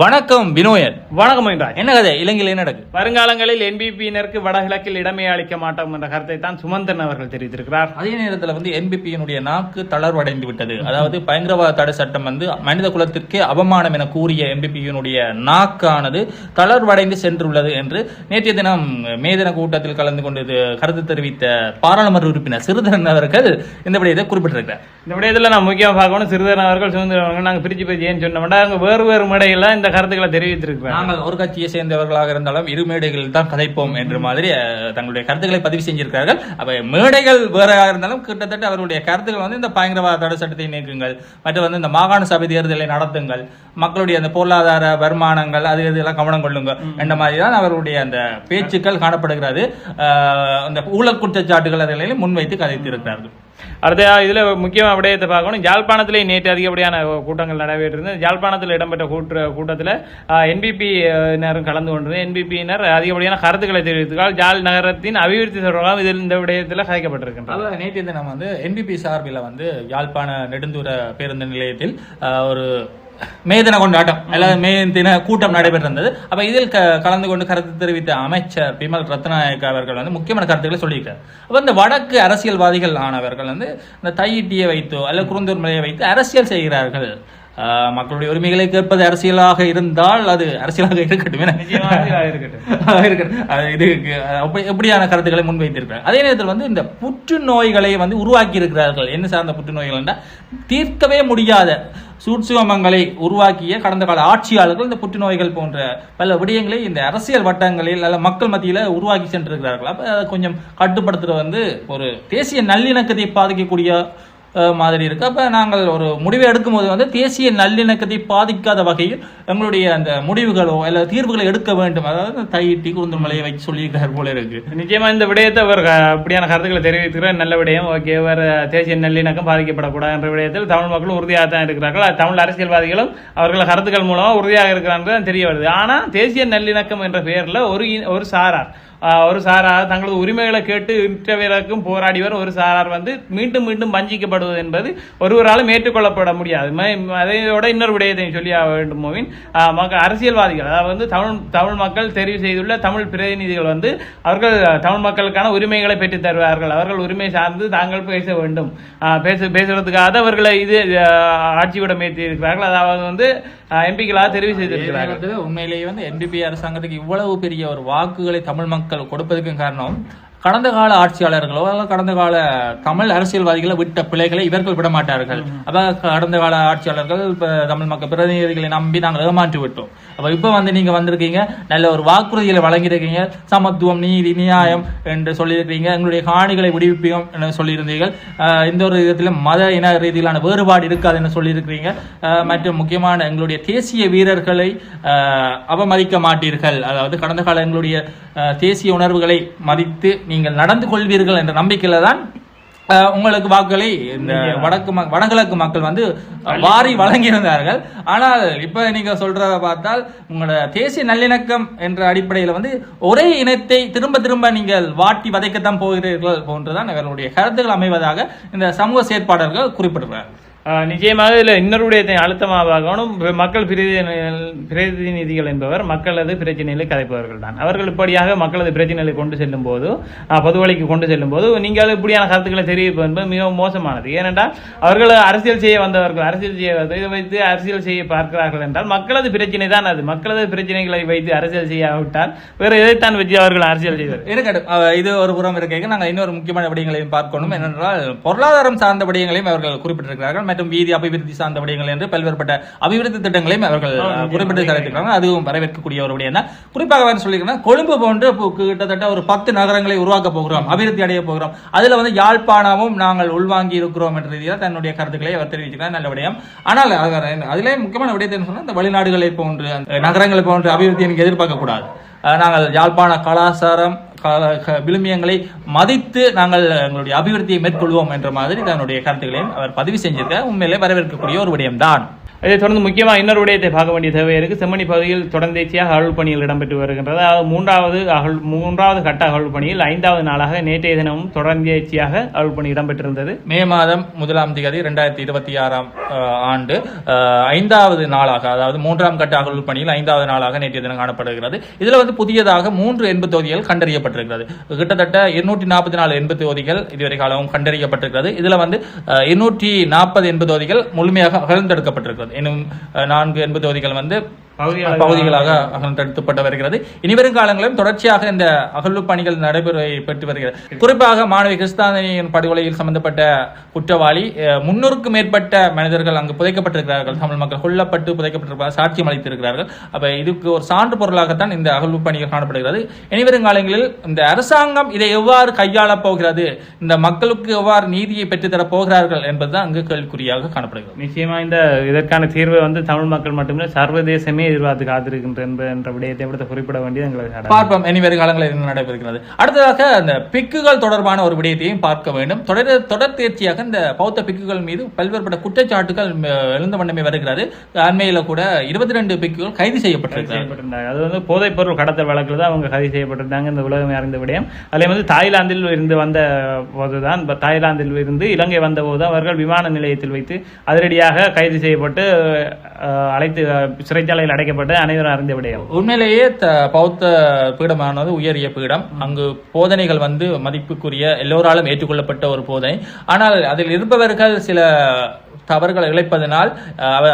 வணக்கம் வினோயன். வணக்கம் என்றார். என்ன கதை இலங்கையில் என்ன நடக்கு? வருங்காலங்களில் என்பிபியினருக்கு வடகிழக்கில் இடமே அளிக்க மாட்டோம் என்ற கருத்தை தான் சுமந்தன் அவர்கள் தெரிவித்திருக்கிறார். அதே நேரத்தில் என்பிபியினுடைய நாக்கு தளர்வடைந்து விட்டது. அதாவது பயங்கரவாத தடை சட்டம் மனித குலத்திற்கே அவமானம் என கூறிய என்பிபியினுடைய நாக்கானது தளர்வடைந்து சென்றுள்ளது என்று நேற்றைய தினம் மேதின கூட்டத்தில் கலந்து கொண்டு கருத்து தெரிவித்த பாராளுமன்ற உறுப்பினர் சிறிதரன் அவர்கள் இந்த விடயத்தை குறிப்பிட்டிருக்கிறார். இந்த விடயத்தில் நான் முக்கியமாக பார்க்கணும், சிறிதரன் அவர்கள் சுதந்திரம் நாங்கள் பிரிச்சு ஏன்னு சொன்னோம்னா அங்கே வேறு மேடையில் இந்த கருத்துக்களை தெரிவித்திருக்கிறார். நாங்கள் ஒரு கட்சியை சேர்ந்தவர்களாக இருந்தாலும் இரு மேடைகளில் தான் கதைப்போம் என்ற மாதிரி தங்களுடைய கருத்துக்களை பதிவு செஞ்சிருக்கிறார்கள். அப்ப மேடைகள் வேறாக இருந்தாலும் கிட்டத்தட்ட அவருடைய கருத்துக்கள் இந்த பயங்கரவாத தடை சட்டத்தை நீக்குங்கள், மற்றும் இந்த மாகாண சபை தேர்தலை நடத்துங்கள், மக்களுடைய அந்த பொருளாதார வருமானங்கள் அது இதெல்லாம் கவனம் கொள்ளுங்க என்ற மாதிரி தான் அவருடைய அந்த பேச்சுக்கள் காணப்படுகிறது. அந்த ஊழல் குற்றச்சாட்டுகள் அதில் முன்வைத்து கதைத்திருக்கிறார்கள். அடுத்த இதுல முக்கியமாக விடயத்தை பார்க்கணும். யாழ்ப்பாணத்திலே நேற்று அதிகப்படியான கூட்டங்கள் நடைபெற்றிருந்தது. யாழ்ப்பாணத்தில் இடம்பெற்ற கூட்டத்தில் என்பிபியினரும் கலந்து கொண்டிருந்தது. என்பிபியினர் அதிகப்படியான கருத்துக்களை தெரிவித்தால் யாழ் நகரத்தின் அபிவிருத்தி தொடர்பாக இதில் இந்த விடயத்தில் கதைக்கப்பட்டிருக்கின்றது. நேற்று நம்ம என்பிபி சார்பில் யாழ்ப்பாண நெடுந்தூர பேருந்து நிலையத்தில் ஒரு மேதின கொண்டாட்டம் மேதின கூட்டம் நடைபெற்றிருந்தது. அப்ப இதில் கலந்து கொண்டு கருத்து தெரிவித்த அமைச்சர் பிமல் ரத்நாயக்க அவர்கள் முக்கியமான கருத்துக்களை சொல்லியிருக்கார். அப்ப இந்த வடக்கு அரசியல்வாதிகள் ஆனவர்கள் இந்த தையிட்டியை வைத்தோ அல்லது குருந்தூர் மலையை வைத்து அரசியல் செய்கிறார்கள். மக்களுடைய உரிமைகளை கேட்பது அரசியலாக இருந்தால் அது அரசியலாக இருக்கட்டும், எப்படியான கருத்துக்களை முன்வைத்திருக்கிறார். அதே நேரத்தில் இந்த புற்றுநோய்களை உருவாக்கி இருக்கிறார்கள். என்ன சார்ந்த புற்றுநோய்கள் என்றால் தீர்க்கவே முடியாத சூட்சுமங்களை உருவாக்கிய கடந்த கால ஆட்சியாளர்கள் இந்த புற்றுநோய்கள் போன்ற பல விடயங்களை இந்த அரசியல் வட்டங்களில் அல்ல மக்கள் மத்தியில் உருவாக்கி சென்றிருக்கிறார்கள். அப்போ அதை கொஞ்சம் கட்டுப்படுத்துறது ஒரு தேசிய நல்லிணக்கத்தை பாதிக்கக்கூடிய மாதிரி இருக்கு. அப்ப நாங்கள் ஒரு முடிவை எடுக்கும் போது தேசிய நல்லிணக்கத்தை பாதிக்காத வகையில் எங்களுடைய அந்த முடிவுகளோ அல்ல தீர்வுகளை எடுக்க வேண்டும். அதாவது தையிட்டி குருந்தூர் மலையை வச்சு சொல்லியிருக்கார் போல இருக்கு. நிச்சயமா இந்த விடயத்தை அவர் அப்படியான கருத்துக்களை தெரிவிக்கிற நல்ல விடயம். ஓகே, வேறு தேசிய நல்லிணக்கம் பாதிக்கப்படக்கூடாது என்ற விடயத்தில் தமிழ் மக்களும் உறுதியாக தான் இருக்கிறார்கள். தமிழ் அரசியல்வாதிகளும் அவர்கள் கருத்துக்கள் மூலமா உறுதியாக இருக்கிறார்கள் தெரிய வருது. ஆனா தேசிய நல்லிணக்கம் என்ற பெயர்ல ஒரு சாரார் தங்களது உரிமைகளை கேட்டு இன்றவரைக்கும் போராடி வரும் ஒரு சாரார் மீண்டும் மீண்டும் வஞ்சிக்கப்படுவது என்பது ஒருவராலும் ஏற்றுக்கொள்ளப்பட முடியாது. அதையோட இன்னொரு விடயத்தையும் சொல்லி வேண்டும். அரசியல்வாதிகள் அதாவது தமிழ் மக்கள் தெரிவு செய்துள்ள தமிழ் பிரதிநிதிகள் அவர்கள் தமிழ் மக்களுக்கான உரிமைகளை பெற்றுத் தருவார்கள். அவர்கள் உரிமை சார்ந்து தாங்கள் பேச வேண்டும். பேசுறதுக்காக அவர்களை ஆட்சியிடம் ஏற்றி இருக்கிறார்கள். அதாவது எம்பிக்களாக தெரிவு செய்திருக்கிறார்கள். உண்மையிலேயே என்பிபி அரசாங்கத்துக்கு இவ்வளவு பெரிய ஒரு வாக்குகளை தமிழ் மக்கள் கொடுப்பதற்கு காரணம் கடந்த கால ஆட்சியாளர்களோ அல்லது கடந்த கால தமிழ் அரசியல்வாதிகளை விட்ட பிள்ளைகளை இவர்கள் விட மாட்டார்கள். அப்ப கடந்த கால ஆட்சியாளர்கள் தமிழ் மக்கள் பிரதிநிதிகளை நம்பி நாங்கள் ஏமாற்றி விட்டோம். அப்ப இப்ப நீங்க வந்திருக்கீங்க, நல்ல ஒரு வாக்குறுதிகளை வழங்கியிருக்கீங்க, சமத்துவம் நீதி நியாயம் என்று சொல்லியிருக்கீங்க, எங்களுடைய காணிகளை விடுவிப்போம் என்று சொல்லியிருந்தீர்கள், இந்த ஒரு விதத்திலும் மத இன ரீதியிலான வேறுபாடு இருக்காது என்று சொல்லியிருக்கிறீங்க, மற்றும் முக்கியமான எங்களுடைய தேசிய வீரர்களை அவமதிக்க மாட்டீர்கள். அதாவது கடந்த கால எங்களுடைய தேசிய உணர்வுகளை மதித்து நீங்கள் நடந்து கொள்வீர்கள் என்ற நம்பிக்கையில தான் உங்களுக்கு வாக்குகளை இந்த வடகிழக்கு மக்கள் வாரி வழங்கியிருந்தார்கள். ஆனால் இப்ப நீங்க சொல்றத பார்த்தால் உங்களோட தேசிய நல்லிணக்கம் என்ற அடிப்படையில் ஒரே இனத்தை திரும்ப திரும்ப நீங்கள் வாட்டி வதைக்கத்தான் போகிறீர்கள் போன்றுதான் அவர்களுடைய கருத்துக்கள் அமைவதாக இந்த சமூக செயற்பாளர்கள் குறிப்பிடுறார். நிச்சயமாக இதில் இன்னொருடைய அழுத்தமாக பார்க்கணும். மக்கள் பிரதிநிதிகள் என்பவர் மக்களது பிரச்சனைகளை கதைப்பவர்கள் தான். அவர்கள் இப்படியாக மக்களது பிரச்சனைகளை கொண்டு செல்லும் போது, பொது வழிக்கு கொண்டு செல்லும் போது நீங்கள் இப்படியான கருத்துக்களை தெரிவிப்பது என்பது மிகவும் மோசமானது. ஏனென்றால் அவர்கள் அரசியல் செய்ய வந்தவர்கள் இதை வைத்து அரசியல் செய்ய பார்க்கிறார்கள் என்றால் மக்களது பிரச்சனை தான் அது. மக்களது பிரச்சனைகளை வைத்து அரசியல் செய்யாவிட்டால் வேறு எதைத்தான் வச்சு அவர்கள் அரசியல் செய்வார். இது ஒரு புறம் இருக்க நாங்கள் இன்னொரு முக்கியமான விடயங்களையும் பார்க்கணும். என்னென்றால் பொருளாதாரம் சார்ந்த விடயங்களையும் அவர்கள் குறிப்பிட்டிருக்கிறார்கள். மற்றும் வீதி அபிவிருத்தி சார்ந்த விடயங்கள் என்று பல்வேறுபட்ட அபிவிருத்தி திட்டங்களையும் அவர்கள் குறிப்பிட்டு கருத்துக்கிறாங்க. அதுவும் வரவேற்கக்கூடிய ஒரு விடயம் தான். குறிப்பாக சொல்லியிருக்காங்க, கொழும்பு போன்று கிட்டத்தட்ட ஒரு 10 நகரங்களை உருவாக்க போகிறோம், அபிவிருத்தி அடைய போகிறோம், அதுல யாழ்ப்பாணமும் நாங்கள் உள்வாங்கி இருக்கிறோம் என்ற ரீதியில் தன்னுடைய கருத்துக்களை அவர் தெரிவிக்கிறார். நல்ல விடயம். ஆனால் அதிலே முக்கியமான விடயத்தை சொன்னால் இந்த வெளிநாடுகளை போன்று நகரங்களை போன்று அபிவிருத்தி எனக்கு எதிர்பார்க்க கூடாது. நாங்கள் யாழ்ப்பாண கலாச்சாரம் விழுமியங்களை மதித்து நாங்கள் எங்களுடைய அபிவிருத்தியை மேற்கொள்வோம் என்ற மாதிரி தன்னுடைய கருத்துக்களையும் அவர் பதிவு செஞ்சிருக்க உண்மையிலே வரவேற்கக்கூடிய ஒரு விடயம்தான். இதை தொடர்ந்து முக்கியமாக இன்னொரு விடயத்தை பார்க்க வேண்டிய தேவை இருக்கு. செம்மணி பகுதியில் தொடர்ந்தேச்சியாக அகழ்வு பணிகள் இடம்பெற்று வருகின்றது. அதாவது மூன்றாவது கட்ட அகழ்வு பணியில் 5வது நாளாக நேற்றைய தினமும் தொடர்ந்தேச்சியாக அகழ்வு பணி இடம்பெற்றிருந்தது. மே மாதம் 1ஆம் தேதி 2026ஆம் ஆண்டு 5வது நாளாக, அதாவது 3ஆம் கட்ட அகழ்வு பணியில் 5வது நாளாக நேற்றைய தினம் காணப்படுகிறது. இதுல புதியதாக 3 எண்பு தொகுதிகள் கண்டறியப்பட்டிருக்கிறது. கிட்டத்தட்ட 244 எண்பு தொகுதிகள் இதுவரை காலமும் கண்டறியப்பட்டிருக்கிறது. இதுல 240 எண்பு தொகுதிகள் முழுமையாக அகழ்ந்தெடுக்கப்பட்டிருக்கிறது. இன்னும் 4 எண்பு தொகுதிகள் பகுதிகளாக அகழ்ந்தெடுக்கப்பட்டு வருகிறது. இனிவரும் காலங்களிலும் தொடர்ச்சியாக இந்த அகழ்வு பணிகள் நடைபெற்று வருகிறது. குறிப்பாக மாணவி கிறிஸ்தானியின் படுகொலையில் சம்பந்தப்பட்ட குற்றவாளி 300க்கும் மேற்பட்ட மனிதர்கள் அங்கு புதைக்கப்பட்டிருக்கிறார்கள். தமிழ் மக்கள் கொல்லப்பட்டு புதைக்கப்பட்டிருக்கிறார்கள், சாட்சியம் அளித்திருக்கிறார்கள். அப்ப இதுக்கு ஒரு சான்று பொருளாகத்தான் இந்த அகழ்வு பணிகள் காணப்படுகிறது. இனிவரும் காலங்களில் இந்த அரசாங்கம் இதை எவ்வாறு கையாளப் போகிறது, இந்த மக்களுக்கு எவ்வாறு நீதியை பெற்றுத்தரப் போகிறார்கள் என்பதுதான் அங்கு கேள்விக்குறியாக காணப்படுகிறது. நிச்சயமா இதற்கான தீர்வை தமிழ் மக்கள் மட்டுமே சர்வதேசமே எதிர்பார்த்து காத்திருக்கின்ற என்ற விடயத்தை குறிப்பிட வேண்டியது எங்களுக்கு பார்ப்போம். இனிவரும் காலங்களில் என்ன நடைபெறுகிறது. அடுத்ததாக அந்த பிக்குகள் தொடர்பான ஒரு விடயத்தையும் பார்க்க வேண்டும். தொடர் தேர்ச்சியாக இந்த பௌத்த பிக்குகள் மீது பல்வேறுபட்ட குற்றச்சாட்டுகள் எழுந்த வண்ணமே வருகிறது. அண்மையில கூட 22 பிக்குகள் கைது செய்யப்பட்டிருக்கிறாங்க. அது போதைப் பொருள் கடத்தல் வழக்கில் தான் அவங்க கைது செய்யப்பட்டிருந்தாங்க. இந்த உலகம் அறிந்த விடயம். அதில் தாய்லாந்தில் இருந்து வந்த போதுதான், தாய்லாந்தில் இருந்து இலங்கை வந்த போது அவர்கள் விமான நிலையத்தில் வைத்து அதிரடியாக கைது செய்யப்பட்டு அழைத்து சிறைச்சாலையில் அடைக்கப்பட்டு அனைவரும் அறிந்த விடயம். உண்மையிலேயே பௌத்த பீடமானது உயரிய பீடம். அங்கு போதனைகள் மதிப்புக்குரிய எல்லோராலும் ஏற்றுக்கொள்ளப்பட்ட ஒரு போதனை. ஆனால் அதில் இருப்பவர்கள் சில தவறுகளை இழைப்பதனால்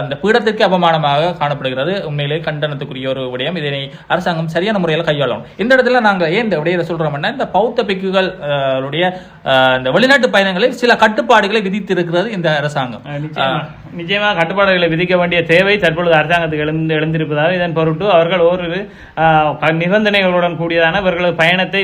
அந்த பீடத்திற்கு அவமானமாக காணப்படுகிறது. உண்மையிலே கண்டனத்துக்குரிய ஒரு விடயம். இதனை அரசாங்கம் சரியான முறையில் கையாளணும். இந்த இடத்துல நாங்கள் ஏன் இந்த விடயத்தை சொல்றோம்னா, இந்த பௌத்த பிக்குகள் இந்த வெளிநாட்டு பயணங்களில் சில கட்டுப்பாடுகளை விதித்திருக்கிறது இந்த அரசாங்கம். நிச்சயமாக கட்டுப்பாடுகளை விதிக்க வேண்டிய தேவை தற்பொழுது அரசாங்கத்துக்கு எழுந்திருப்பதாக இதன் பொருட்டு அவர்கள் ஓரிரு நிபந்தனைகளுடன் கூடியதான இவர்களது பயணத்தை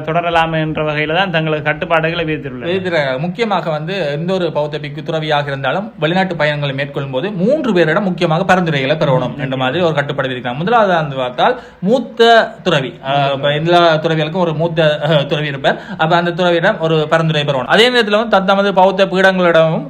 தொடரலாம் என்ற வகையில் தான் தங்களது கட்டுப்பாடுகளை விதித்திருக்கிறார்கள். முக்கியமாக எந்த ஒரு பௌத்த பிக்கு துறவியாக இருந்தாலும் வெளிநாட்டு பயணங்களை மேற்கொள்ளும் போது 3 பேரிடம் முக்கியமாக பரிந்துரைகளை பெறணும் என்ற மாதிரி ஒரு கட்டுப்பாடு விதிக்கிறாங்க. முதலாவது பார்த்தால் மூத்த துறவி. எல்லா துறவிகளுக்கும் ஒரு மூத்த துறவி இருப்பார். அப்ப அந்த துறவியிடம் ஒரு பரிந்துரை பெறணும். அதே நேரத்தில் தமது பௌத்த பீடங்களிடமும்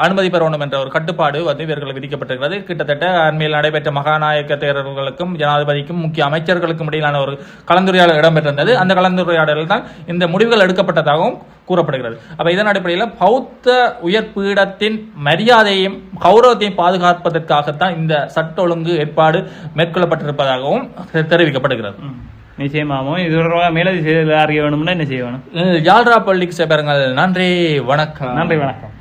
அனுமதி பெறணும் என்ற ஒரு கட்டுப்பாடு இவர்கள் விதிக்கப்பட்டிருக்கிறது. கிட்டத்தட்ட அண்மையில் நடைபெற்ற மகாநாயக்க தேரர்களுக்கும் ஜனாதிபதிக்கும் முக்கிய அமைச்சர்களுக்கும் இடையிலான ஒரு கலந்துரையாடல் இடம்பெற்றிருந்தது. அந்த கலந்துரையாடலில் தான் இந்த முடிவுகள் எடுக்கப்பட்டதாகவும் கூறப்படுகிறது. அப்ப இதன் அடிப்படையில் பௌத்த உயர் பீடத்தின் மரியாதையும் கௌரவத்தையும் பாதுகாப்பதற்காகத்தான் இந்த சட்ட ஒழுங்கு ஏற்பாடு மேற்கொள்ளப்பட்டிருப்பதாகவும் தெரிவிக்கப்படுகிறது. நிச்சயமாகவும் இது மேலதி செய்தி அறிய வேணும்னா என்ன செய்ய வேணும்? யாழ்ரா பள்ளிக்கு சேருங்கள். நன்றி, வணக்கம். நன்றி, வணக்கம்.